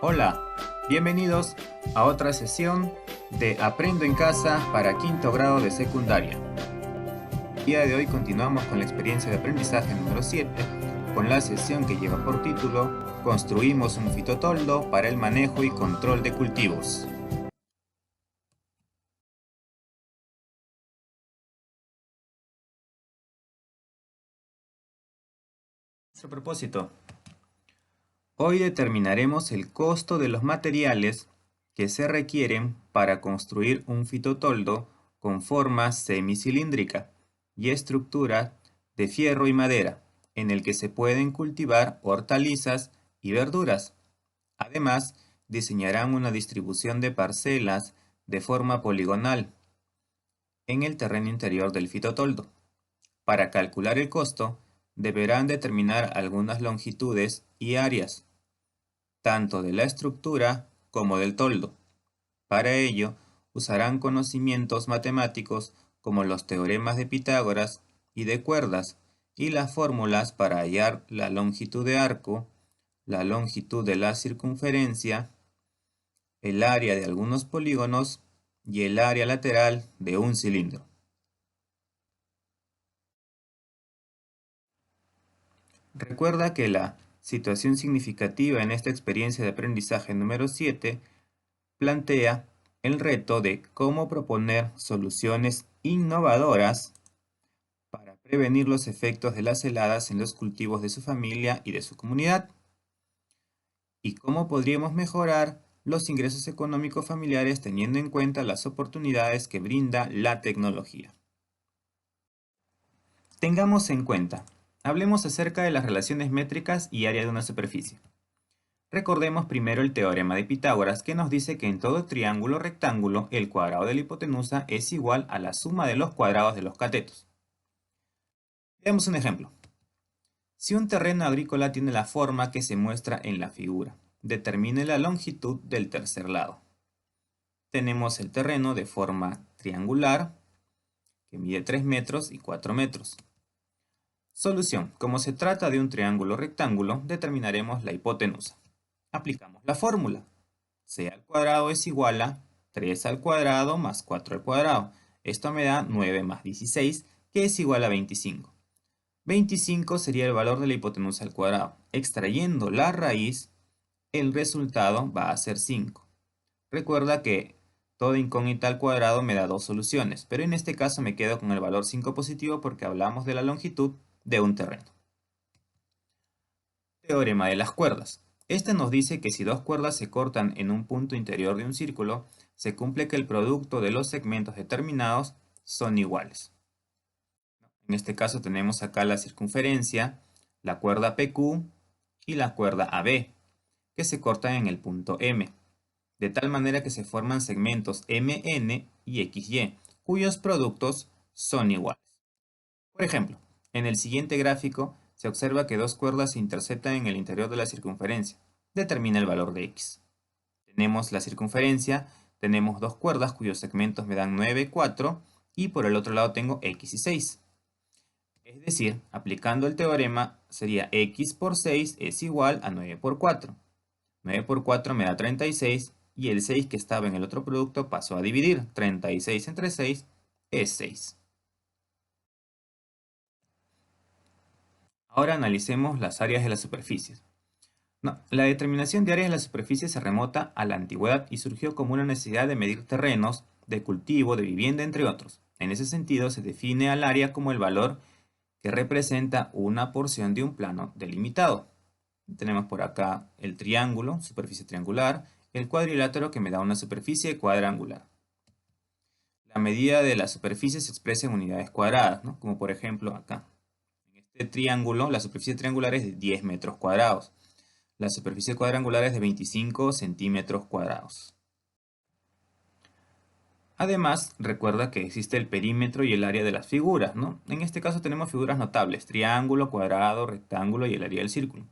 Hola, bienvenidos a otra sesión de Aprendo en Casa para quinto grado de secundaria. El día de hoy continuamos con la experiencia de aprendizaje número 7, con la sesión que lleva por título Construimos un fitotoldo para el manejo y control de cultivos. Nuestro propósito. Hoy determinaremos el costo de los materiales que se requieren para construir un fitotoldo con forma semicilíndrica y estructura de fierro y madera, en el que se pueden cultivar hortalizas y verduras. Además, diseñarán una distribución de parcelas de forma poligonal en el terreno interior del fitotoldo. Para calcular el costo, deberán determinar algunas longitudes y áreas tanto de la estructura como del toldo. Para ello, usarán conocimientos matemáticos como los teoremas de Pitágoras y de cuerdas y las fórmulas para hallar la longitud de arco, la longitud de la circunferencia, el área de algunos polígonos y el área lateral de un cilindro. Recuerda que la situación significativa en esta experiencia de aprendizaje número 7 plantea el reto de cómo proponer soluciones innovadoras para prevenir los efectos de las heladas en los cultivos de su familia y de su comunidad, y cómo podríamos mejorar los ingresos económicos familiares teniendo en cuenta las oportunidades que brinda la tecnología. Tengamos en cuenta, hablemos acerca de las relaciones métricas y área de una superficie. Recordemos primero el teorema de Pitágoras, que nos dice que en todo triángulo rectángulo el cuadrado de la hipotenusa es igual a la suma de los cuadrados de los catetos. Veamos un ejemplo. Si un terreno agrícola tiene la forma que se muestra en la figura, determine la longitud del tercer lado. Tenemos el terreno de forma triangular, que mide 3 metros y 4 metros. Solución. Como se trata de un triángulo rectángulo, determinaremos la hipotenusa. Aplicamos la fórmula. C al cuadrado es igual a 3 al cuadrado más 4 al cuadrado. Esto me da 9 más 16, que es igual a 25. 25 sería el valor de la hipotenusa al cuadrado. Extrayendo la raíz, el resultado va a ser 5. Recuerda que toda incógnita al cuadrado me da dos soluciones, pero en este caso me quedo con el valor 5 positivo porque hablamos de la longitud de un terreno. Teorema de las cuerdas. Este nos dice que si dos cuerdas se cortan en un punto interior de un círculo, se cumple que el producto de los segmentos determinados son iguales. En este caso tenemos acá la circunferencia, la cuerda PQ y la cuerda AB, que se cortan en el punto M, de tal manera que se forman segmentos MN y XY, cuyos productos son iguales. Por ejemplo, en el siguiente gráfico se observa que dos cuerdas se interceptan en el interior de la circunferencia. Determina el valor de X. Tenemos la circunferencia, tenemos dos cuerdas cuyos segmentos me dan 9, 4 y por el otro lado tengo X y 6. Es decir, aplicando el teorema sería X por 6 es igual a 9 por 4. 9 por 4 me da 36 y el 6 que estaba en el otro producto pasó a dividir. 36 entre 6 es 6. Ahora analicemos las áreas de las superficies. No, la determinación de áreas de la superficie se remota a la antigüedad y surgió como una necesidad de medir terrenos, de cultivo, de vivienda, entre otros. En ese sentido, se define al área como el valor que representa una porción de un plano delimitado. Tenemos por acá el triángulo, superficie triangular, el cuadrilátero que me da una superficie cuadrangular. La medida de la superficie se expresa en unidades cuadradas, ¿no? Como por ejemplo acá. En este triángulo, la superficie triangular es de 10 metros cuadrados. La superficie cuadrangular es de 25 centímetros cuadrados. Además, recuerda que existe el perímetro y el área de las figuras, ¿no? En este caso tenemos figuras notables, triángulo, cuadrado, rectángulo y el área del círculo.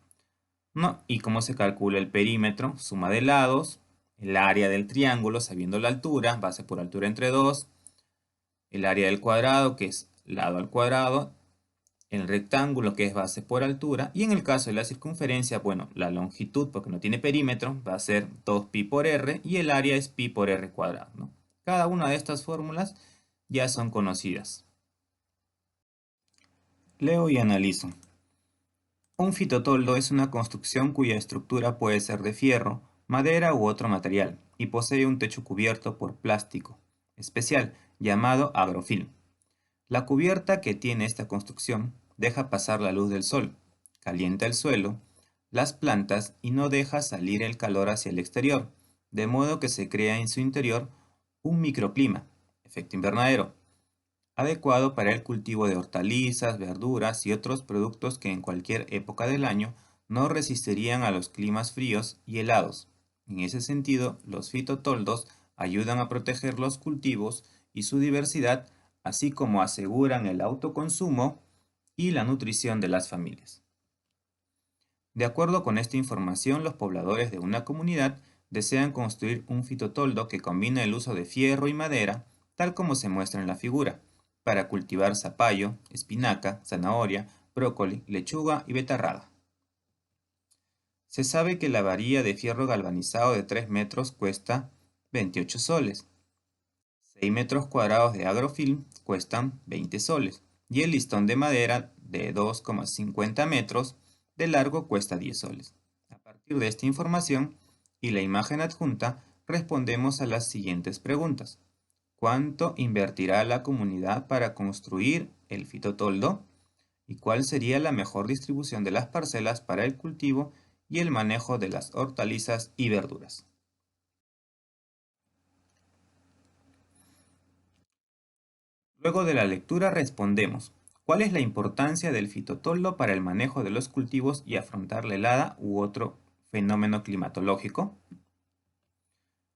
¿No? ¿Y cómo se calcula el perímetro? Suma de lados, el área del triángulo, sabiendo la altura, base por altura entre 2, el área del cuadrado, que es lado al cuadrado, el rectángulo que es base por altura, y en el caso de la circunferencia, bueno, la longitud, porque no tiene perímetro, va a ser 2pi por r, y el área es pi por r cuadrado, ¿no? Cada una de estas fórmulas ya son conocidas. Leo y analizo. Un fitotoldo es una construcción cuya estructura puede ser de fierro, madera u otro material, y posee un techo cubierto por plástico especial llamado agrofilm. La cubierta que tiene esta construcción deja pasar la luz del sol, calienta el suelo, las plantas y no deja salir el calor hacia el exterior, de modo que se crea en su interior un microclima, efecto invernadero, adecuado para el cultivo de hortalizas, verduras y otros productos que en cualquier época del año no resistirían a los climas fríos y helados. En ese sentido, los fitotoldos ayudan a proteger los cultivos y su diversidad, así como aseguran el autoconsumo y la nutrición de las familias. De acuerdo con esta información, los pobladores de una comunidad desean construir un fitotoldo que combine el uso de fierro y madera, tal como se muestra en la figura, para cultivar zapallo, espinaca, zanahoria, brócoli, lechuga y betarraga. Se sabe que la varilla de fierro galvanizado de 3 metros cuesta 28 soles, 6 metros cuadrados de agrofilm cuestan 20 soles y el listón de madera de 2,50 metros de largo cuesta 10 soles. A partir de esta información y la imagen adjunta, respondemos a las siguientes preguntas. ¿Cuánto invertirá la comunidad para construir el fitotoldo? ¿Y cuál sería la mejor distribución de las parcelas para el cultivo y el manejo de las hortalizas y verduras? Luego de la lectura respondemos, ¿cuál es la importancia del fitotoldo para el manejo de los cultivos y afrontar la helada u otro fenómeno climatológico?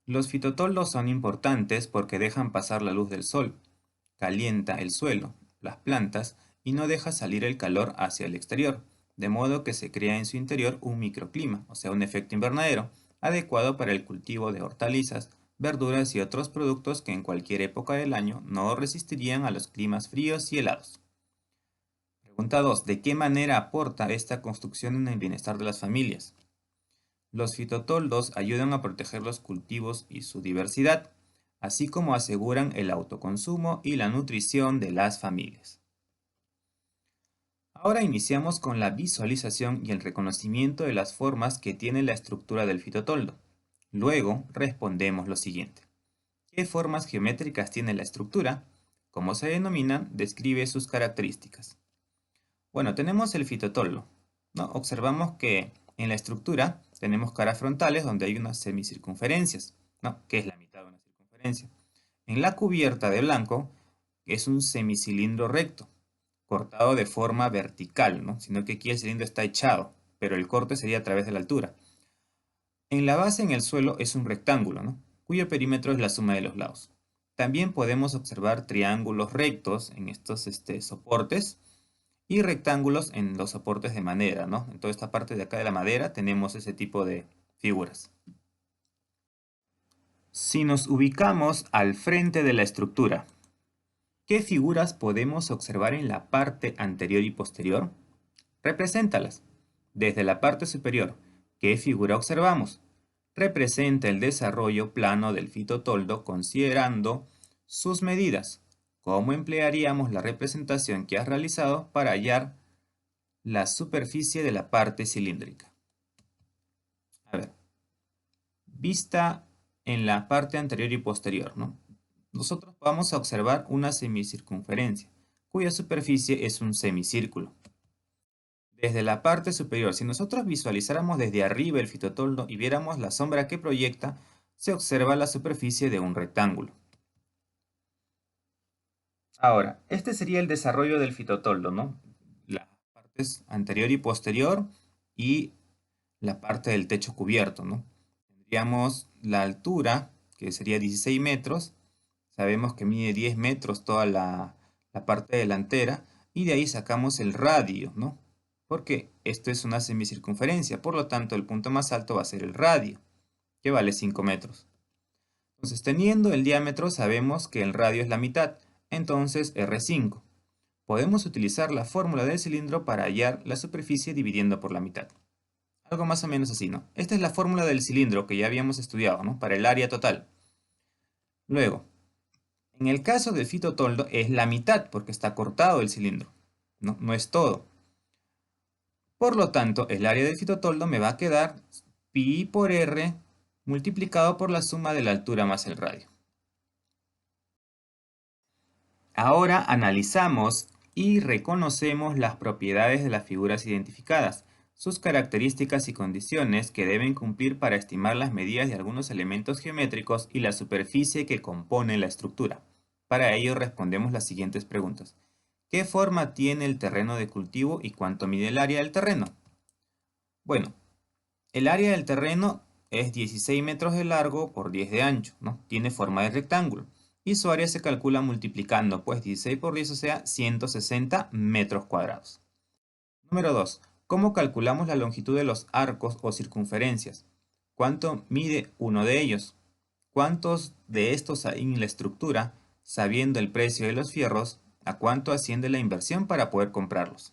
Los fitotoldos son importantes porque dejan pasar la luz del sol, calienta el suelo, las plantas y no deja salir el calor hacia el exterior, de modo que se crea en su interior un microclima, o sea, un efecto invernadero, adecuado para el cultivo de hortalizas, verduras y otros productos que en cualquier época del año no resistirían a los climas fríos y helados. Pregunta 2. ¿De qué manera aporta esta construcción en el bienestar de las familias? Los fitotoldos ayudan a proteger los cultivos y su diversidad, así como aseguran el autoconsumo y la nutrición de las familias. Ahora iniciamos con la visualización y el reconocimiento de las formas que tiene la estructura del fitotoldo. Luego respondemos lo siguiente. ¿Qué formas geométricas tiene la estructura? ¿Cómo se denomina? Describe sus características. Bueno, tenemos el fitotoldo, ¿no? Observamos que en la estructura tenemos caras frontales donde hay unas semicircunferencias, ¿no? Que es la mitad de una circunferencia. En la cubierta de blanco es un semicilindro recto, cortado de forma vertical, ¿no? Sino que aquí el cilindro está echado, pero el corte sería a través de la altura. En la base en el suelo es un rectángulo, ¿no? Cuyo perímetro es la suma de los lados. También podemos observar triángulos rectos en estos soportes y rectángulos en los soportes de madera, ¿no? En toda esta parte de acá de la madera tenemos ese tipo de figuras. Si nos ubicamos al frente de la estructura, ¿qué figuras podemos observar en la parte anterior y posterior? Represéntalas. Desde la parte superior, ¿qué figura observamos? Representa el desarrollo plano del fitotoldo considerando sus medidas. ¿Cómo emplearíamos la representación que has realizado para hallar la superficie de la parte cilíndrica? A ver, vista en la parte anterior y posterior, ¿no? Nosotros vamos a observar una semicircunferencia, cuya superficie es un semicírculo. Desde la parte superior, si nosotros visualizáramos desde arriba el fitotoldo y viéramos la sombra que proyecta, se observa la superficie de un rectángulo. Ahora, este sería el desarrollo del fitotoldo, ¿no? Las partes anterior y posterior y la parte del techo cubierto, ¿no? Tendríamos la altura, que sería 16 metros. Sabemos que mide 10 metros toda la parte delantera y de ahí sacamos el radio, ¿no? Porque esto es una semicircunferencia, por lo tanto el punto más alto va a ser el radio, que vale 5 metros. Entonces, teniendo el diámetro, sabemos que el radio es la mitad, entonces R5. podemos utilizar la fórmula del cilindro para hallar la superficie dividiendo por la mitad. Algo más o menos así, ¿no? Esta es la fórmula del cilindro que ya habíamos estudiado, ¿no? Para el área total. Luego, en el caso del fitotoldo es la mitad porque está cortado el cilindro, ¿no? No es todo. Por lo tanto, el área del fitotoldo me va a quedar pi por r multiplicado por la suma de la altura más el radio. Ahora analizamos y reconocemos las propiedades de las figuras identificadas, sus características y condiciones que deben cumplir para estimar las medidas de algunos elementos geométricos y la superficie que compone la estructura. Para ello respondemos las siguientes preguntas. ¿Qué forma tiene el terreno de cultivo y cuánto mide el área del terreno? Bueno, el área del terreno es 16 metros de largo por 10 de ancho, ¿no? Tiene forma de rectángulo. Y su área se calcula multiplicando, pues 16 por 10, o sea, 160 metros cuadrados. Número 2. ¿Cómo calculamos la longitud de los arcos o circunferencias? ¿Cuánto mide uno de ellos? ¿Cuántos de estos hay en la estructura? Sabiendo el precio de los fierros, ¿a cuánto asciende la inversión para poder comprarlos?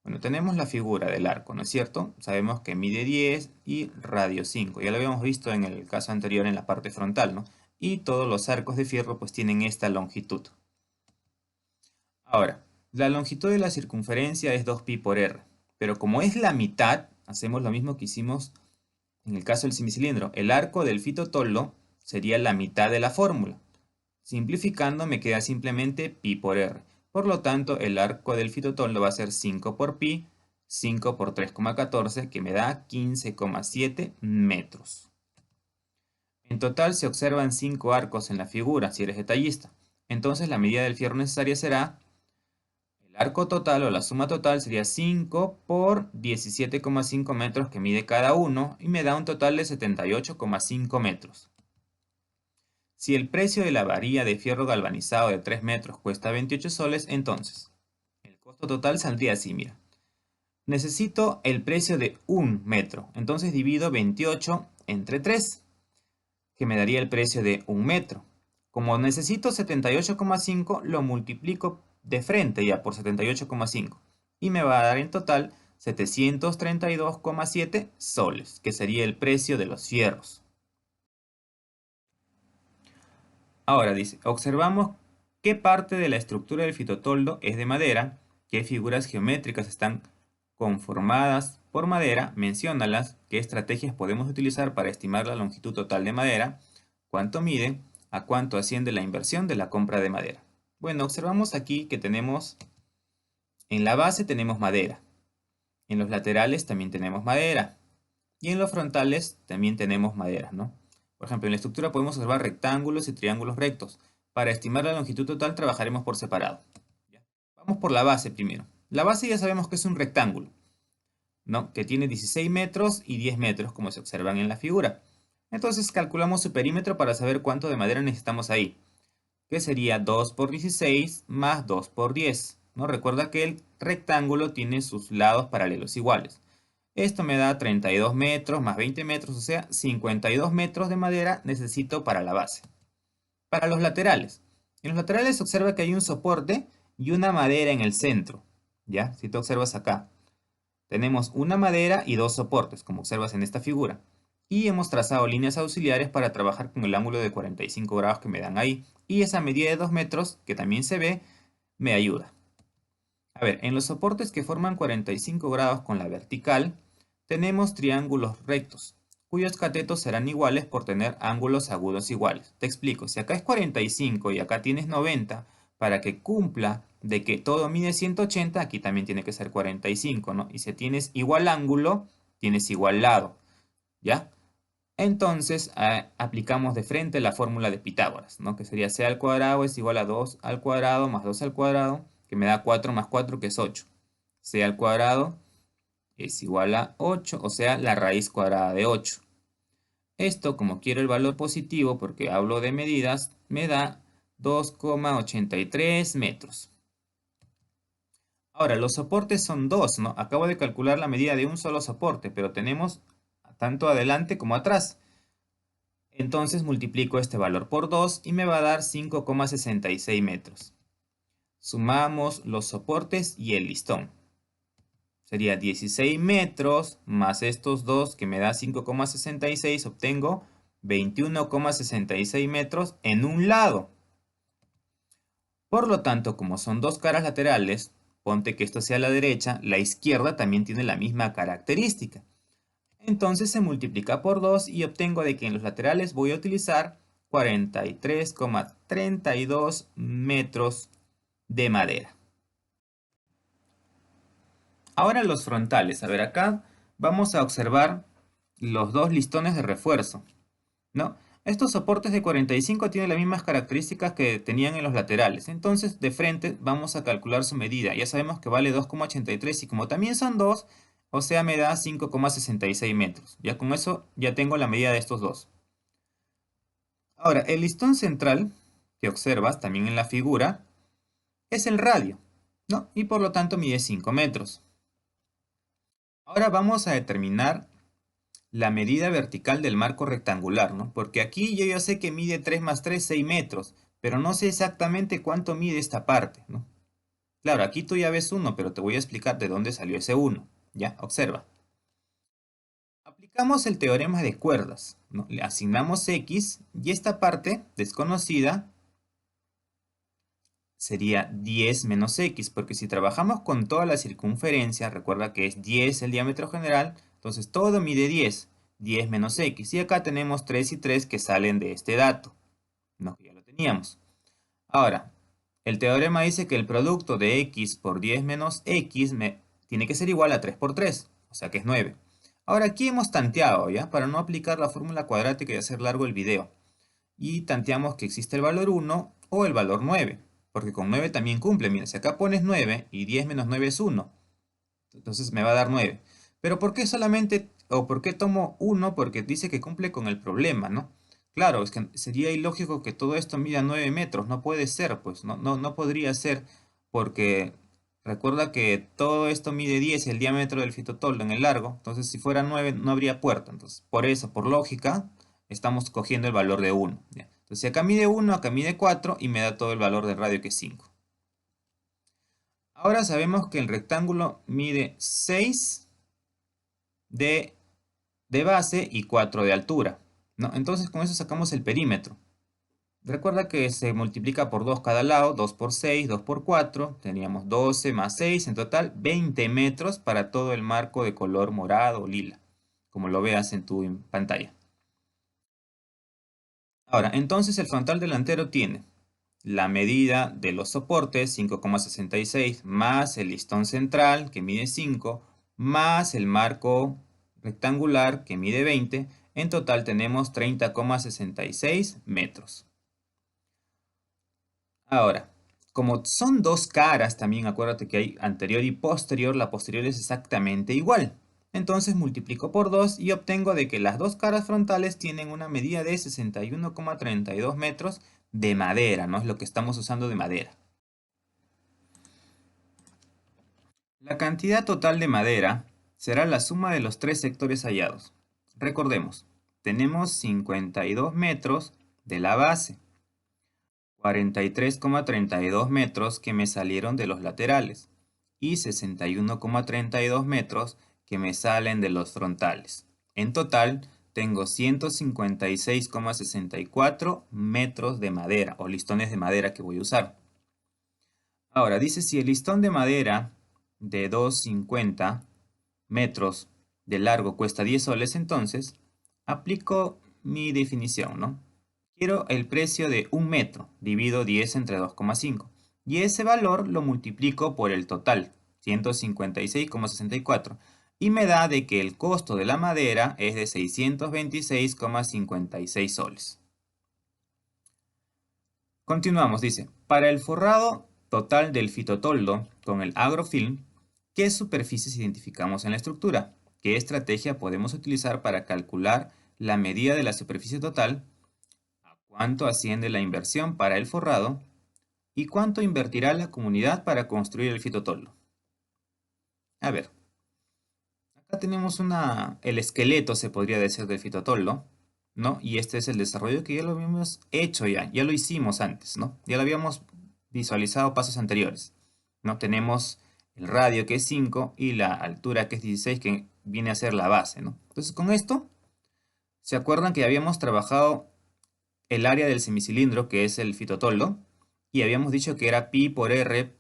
Bueno, tenemos la figura del arco, ¿no es cierto? Sabemos que mide 10 y radio 5. Ya lo habíamos visto en el caso anterior en la parte frontal, ¿no? Y todos los arcos de fierro pues tienen esta longitud. Ahora, la longitud de la circunferencia es 2pi por r. Pero como es la mitad, hacemos lo mismo que hicimos en el caso del semicilindro. El arco del fitotoldo sería la mitad de la fórmula. Simplificando me queda simplemente pi por r. Por lo tanto, el arco del fitotoldo va a ser 5 por pi, 5 por 3,14, que me da 15,7 metros. En total se observan 5 arcos en la figura, si eres detallista. Entonces la medida del fierro necesaria será, el arco total o la suma total sería 5 por 17,5 metros que mide cada uno y me da un total de 78,5 metros. Si el precio de la varilla de fierro galvanizado de 3 metros cuesta 28 soles, entonces el costo total saldría así, mira. Necesito el precio de 1 metro, entonces divido 28 entre 3, que me daría el precio de 1 metro. Como necesito 78,5, lo multiplico de frente ya por 78,5 y me va a dar en total 732,7 soles, que sería el precio de los fierros. Ahora dice, observamos qué parte de la estructura del fitotoldo es de madera, qué figuras geométricas están conformadas por madera, menciónalas, qué estrategias podemos utilizar para estimar la longitud total de madera, cuánto mide, a cuánto asciende la inversión de la compra de madera. Bueno, observamos aquí que tenemos, en la base tenemos madera, en los laterales también tenemos madera y en los frontales también tenemos madera, ¿no? Por ejemplo, en la estructura podemos observar rectángulos y triángulos rectos. Para estimar la longitud total trabajaremos por separado. ¿Ya? Vamos por la base primero. La base ya sabemos que es un rectángulo, ¿no? Que tiene 16 metros y 10 metros, como se observan en la figura. Entonces calculamos su perímetro para saber cuánto de madera necesitamos ahí, que sería 2 por 16 más 2 por 10. ¿No? Recuerda que el rectángulo tiene sus lados paralelos iguales. Esto me da 32 metros más 20 metros, o sea, 52 metros de madera necesito para la base. Para los laterales. En los laterales se observa que hay un soporte y una madera en el centro. ¿Ya? Si tú observas acá. Tenemos una madera y dos soportes, como observas en esta figura. Y hemos trazado líneas auxiliares para trabajar con el ángulo de 45 grados que me dan ahí. Y esa medida de 2 metros, que también se ve, me ayuda. A ver, en los soportes que forman 45 grados con la vertical, tenemos triángulos rectos, cuyos catetos serán iguales por tener ángulos agudos iguales. Te explico, si acá es 45 y acá tienes 90, para que cumpla de que todo mide 180, aquí también tiene que ser 45, ¿no? Y si tienes igual ángulo, tienes igual lado, ¿ya? Entonces, aplicamos de frente la fórmula de Pitágoras, ¿no? Que sería c al cuadrado es igual a 2 al cuadrado más 2 al cuadrado, que me da 4 más 4, que es 8. C al cuadrado es igual a 8, o sea, la raíz cuadrada de 8. Esto, como quiero el valor positivo, porque hablo de medidas, me da 2,83 metros. Ahora, los soportes son dos, ¿no? Acabo de calcular la medida de un solo soporte, pero tenemos tanto adelante como atrás. Entonces multiplico este valor por 2 y me va a dar 5,66 metros. Sumamos los soportes y el listón. Sería 16 metros más estos dos que me da 5,66. Obtengo 21,66 metros en un lado. Por lo tanto, como son dos caras laterales, ponte que esto sea la derecha, la izquierda también tiene la misma característica. Entonces se multiplica por 2 y obtengo de que en los laterales voy a utilizar 43,32 metros de madera. Ahora los frontales. A ver, acá vamos a observar los dos listones de refuerzo, ¿no? Estos soportes de 45 tienen las mismas características que tenían en los laterales. Entonces, de frente vamos a calcular su medida. Ya sabemos que vale 2,83 y como también son dos, o sea, me da 5,66 metros. Ya con eso ya tengo la medida de estos dos. Ahora, el listón central que observas también en la figura es el radio, ¿no? Y por lo tanto mide 5 metros. Ahora vamos a determinar la medida vertical del marco rectangular, ¿no? Porque aquí yo ya sé que mide 3 más 3, 6 metros, pero no sé exactamente cuánto mide esta parte, ¿no? Claro, aquí tú ya ves 1, pero te voy a explicar de dónde salió ese 1. ¿Ya? Observa. Aplicamos el teorema de cuerdas, ¿no? Le asignamos x y esta parte desconocida sería 10 menos x, porque si trabajamos con toda la circunferencia, recuerda que es 10 el diámetro general, entonces todo mide 10, 10 menos x, y acá tenemos 3 y 3 que salen de este dato, no, que ya lo teníamos. Ahora, el teorema dice que el producto de x por 10 menos x tiene que ser igual a 3 por 3, o sea que es 9. Ahora aquí hemos tanteado, ¿ya? Para no aplicar la fórmula cuadrática y hacer largo el video. Y tanteamos que existe el valor 1 o el valor 9. Porque con 9 también cumple. Mira, si acá pones 9 y 10 menos 9 es 1. Entonces me va a dar 9. Pero ¿por qué solamente, o por qué tomo 1? Porque dice que cumple con el problema, ¿no? Claro, es que sería ilógico que todo esto mida 9 metros. No puede ser, pues. No podría ser. Porque recuerda que todo esto mide 10, el diámetro del fitotoldo en el largo. Entonces si fuera 9 no habría puerta. Entonces por eso, por lógica, estamos cogiendo el valor de 1. ¿Ya? Entonces si acá mide 1, acá mide 4 y me da todo el valor del radio que es 5. Ahora sabemos que el rectángulo mide 6 de, base y 4 de altura, ¿no? Entonces con eso sacamos el perímetro. Recuerda que se multiplica por 2 cada lado, 2 por 6, 2 por 4. Teníamos 12 más 6, en total 20 metros para todo el marco de color morado o lila, como lo veas en tu pantalla. Ahora, entonces el frontal delantero tiene la medida de los soportes, 5,66, más el listón central, que mide 5, más el marco rectangular, que mide 20. En total tenemos 30,66 metros. Ahora, como son dos caras, también acuérdate que hay anterior y posterior, la posterior es exactamente igual. Entonces multiplico por 2 y obtengo de que las dos caras frontales tienen una medida de 61,32 metros de madera, ¿no? Es lo que estamos usando de madera. La cantidad total de madera será la suma de los tres sectores hallados. Recordemos, tenemos 52 metros de la base, 43,32 metros que me salieron de los laterales y 61,32 metros que me salen de los frontales. En total, tengo 156,64 metros de madera o listones de madera que voy a usar. Ahora, dice si el listón de madera de 250 metros de largo cuesta 10 soles, entonces aplico mi definición, ¿no? Quiero el precio de 1 metro, divido 10 entre 2,5. Y ese valor lo multiplico por el total, 156,64. Y me da de que el costo de la madera es de 626,56 soles. Continuamos, dice, para el forrado total del fitotoldo con el agrofilm, ¿qué superficies identificamos en la estructura? ¿Qué estrategia podemos utilizar para calcular la medida de la superficie total? ¿Cuánto asciende la inversión para el forrado? ¿Y cuánto invertirá la comunidad para construir el fitotoldo? A ver, acá tenemos el esqueleto, se podría decir, del fitotoldo, ¿no? Y este es el desarrollo que ya lo habíamos hecho ya lo hicimos antes, ¿no? Ya lo habíamos visualizado pasos anteriores. ¿No? Tenemos el radio que es 5 y la altura que es 16 que viene a ser la base, ¿no? Entonces con esto, ¿se acuerdan que habíamos trabajado el área del semicilindro que es el fitotoldo? Y habíamos dicho que era pi por r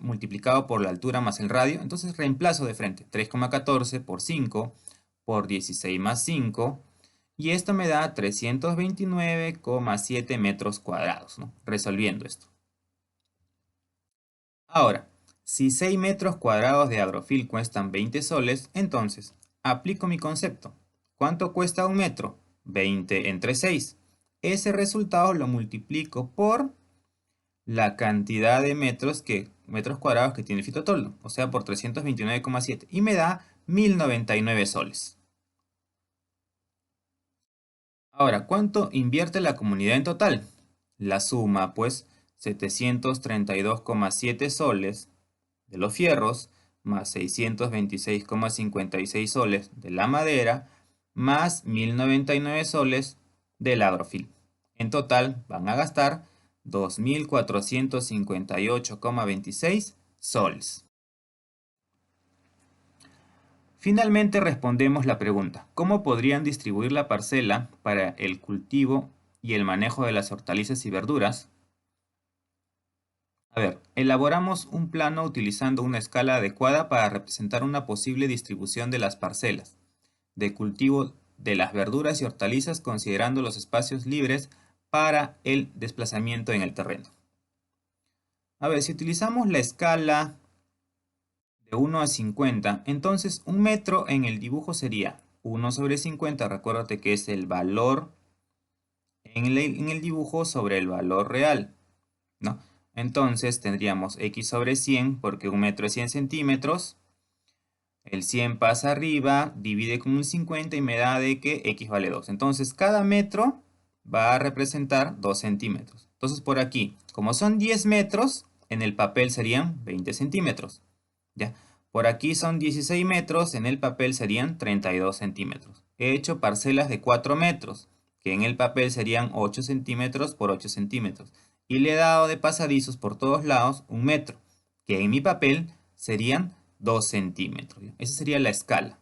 multiplicado por la altura más el radio. Entonces reemplazo de frente 3,14 por 5 por 16 más 5. Y esto me da 329,7 metros cuadrados, ¿no? Resolviendo esto. Ahora, si 6 metros cuadrados de agrofil cuestan 20 soles, entonces aplico mi concepto. ¿Cuánto cuesta un metro? 20 entre 6. Ese resultado lo multiplico por la cantidad de metros cuadrados que tiene el fitotoldo, o sea, por 329,7, y me da 1099 soles. Ahora, ¿cuánto invierte la comunidad en total? La suma, pues, 732,7 soles de los fierros, más 626,56 soles de la madera, más 1099 soles del agrofil. En total van a gastar 2458,26 soles. Finalmente respondemos la pregunta: ¿cómo podrían distribuir la parcela para el cultivo y el manejo de las hortalizas y verduras? A ver, elaboramos un plano utilizando una escala adecuada para representar una posible distribución de las parcelas de cultivo de las verduras y hortalizas considerando los espacios libres para el desplazamiento en el terreno. A ver, si utilizamos la escala de 1 a 50, entonces un metro en el dibujo sería 1 sobre 50, recuérdate que es el valor en el dibujo sobre el valor real, ¿no? Entonces tendríamos x sobre 100, porque un metro es 100 centímetros. El 100 pasa arriba, divide con un 50 y me da de que x vale 2. Entonces cada metro va a representar 2 centímetros. Entonces por aquí, como son 10 metros, en el papel serían 20 centímetros. ¿Ya? Por aquí son 16 metros, en el papel serían 32 centímetros. He hecho parcelas de 4 metros, que en el papel serían 8 centímetros por 8 centímetros. Y le he dado de pasadizos por todos lados un metro, que en mi papel serían 2 centímetros. Esa sería la escala.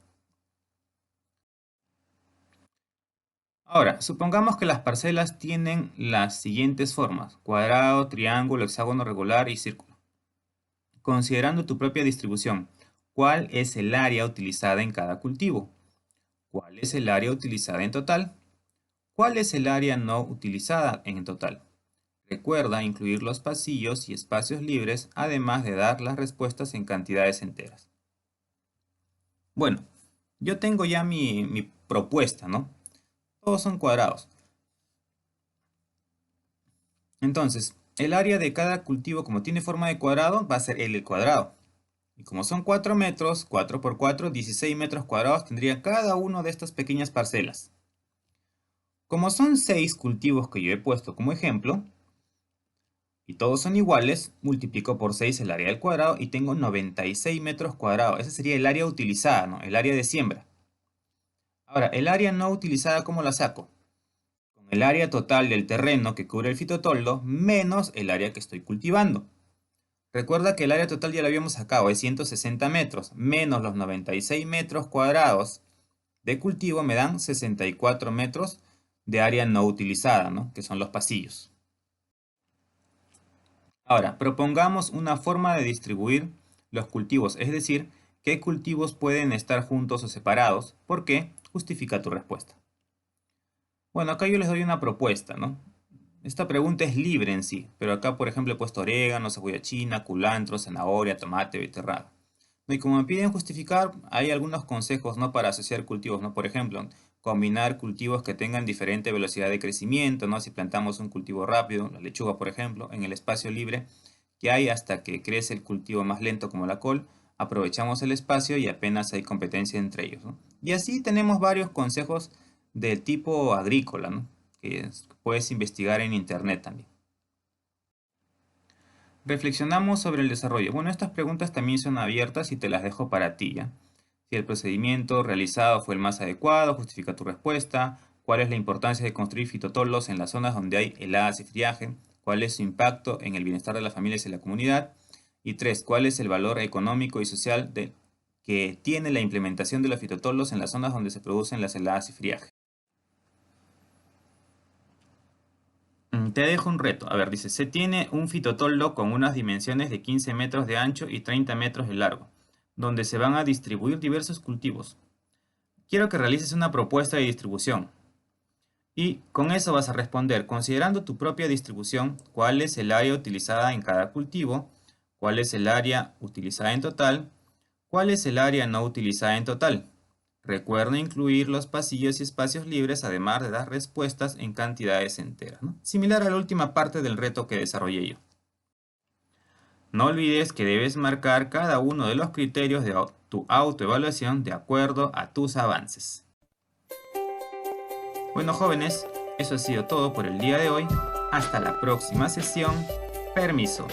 Ahora, supongamos que las parcelas tienen las siguientes formas: cuadrado, triángulo, hexágono regular y círculo. Considerando tu propia distribución, ¿cuál es el área utilizada en cada cultivo? ¿Cuál es el área utilizada en total? ¿Cuál es el área no utilizada en total? Recuerda incluir los pasillos y espacios libres, además de dar las respuestas en cantidades enteras. Bueno, yo tengo ya mi propuesta, ¿no? Todos son cuadrados. Entonces, el área de cada cultivo, como tiene forma de cuadrado, va a ser L cuadrado. Y como son 4 metros, 4 por 4, 16 metros cuadrados tendría cada una de estas pequeñas parcelas. Como son 6 cultivos que yo he puesto como ejemplo, y todos son iguales, multiplico por 6 el área del cuadrado y tengo 96 metros cuadrados. Ese sería el área utilizada, ¿no? El área de siembra. Ahora, el área no utilizada, ¿cómo la saco? Con el área total del terreno que cubre el fitotoldo menos el área que estoy cultivando. Recuerda que el área total ya lo habíamos sacado, es 160 metros, menos los 96 metros cuadrados de cultivo me dan 64 metros de área no utilizada, ¿no? Que son los pasillos. Ahora, propongamos una forma de distribuir los cultivos, es decir, qué cultivos pueden estar juntos o separados. ¿Por qué? Justifica tu respuesta. Bueno, acá yo les doy una propuesta, ¿no? Esta pregunta es libre en sí, pero acá, por ejemplo, he puesto orégano, cebolla china, culantro, zanahoria, tomate, beterraga. ¿No? Y como me piden justificar, hay algunos consejos, ¿no? Para asociar cultivos, ¿no? Por ejemplo, combinar cultivos que tengan diferente velocidad de crecimiento, ¿no? Si plantamos un cultivo rápido, la lechuga, por ejemplo, en el espacio libre que hay hasta que crece el cultivo más lento como la col, aprovechamos el espacio y apenas hay competencia entre ellos, ¿no? Y así tenemos varios consejos del tipo agrícola, ¿no? Que puedes investigar en internet también. Reflexionamos sobre el desarrollo. Bueno, estas preguntas también son abiertas y te las dejo para ti, ¿ya? Si el procedimiento realizado fue el más adecuado, justifica tu respuesta. ¿Cuál es la importancia de construir fitotoldos en las zonas donde hay heladas y friaje? ¿Cuál es su impacto en el bienestar de las familias y la comunidad? Y 3. ¿Cuál es el valor económico y social que tiene la implementación de los fitotoldos en las zonas donde se producen las heladas y friaje? Te dejo un reto. A ver, dice, se tiene un fitotoldo con unas dimensiones de 15 metros de ancho y 30 metros de largo, donde se van a distribuir diversos cultivos. Quiero que realices una propuesta de distribución. Y con eso vas a responder, considerando tu propia distribución, cuál es el área utilizada en cada cultivo, cuál es el área utilizada en total, cuál es el área no utilizada en total. Recuerda incluir los pasillos y espacios libres, además de dar respuestas en cantidades enteras, ¿no? Similar a la última parte del reto que desarrollé yo. No olvides que debes marcar cada uno de los criterios de tu autoevaluación de acuerdo a tus avances. Bueno, jóvenes, eso ha sido todo por el día de hoy. Hasta la próxima sesión. Permiso.